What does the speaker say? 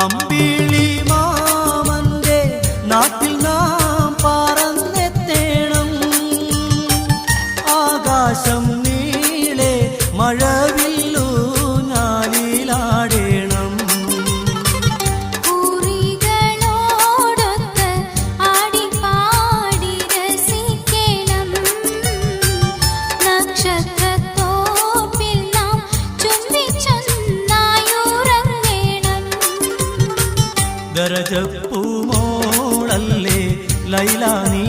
അമ്പിളി മാമന്റെ നാട്ടിൽ നാം പറന്നെത്തേണം. ആകാശം നീളെ മഴവില്ലു ഞാലിലാടേണം. പൂറികളോടൊത്ത് ആടിപ്പാടി രസിക്കണം. നക്ഷത്രത്തോപ്പിൽ നാം ചുംബിച്ചൊന്നായുറങ്ങണം. ദരജപ്പൂമോളല്ലേ ലൈല നീ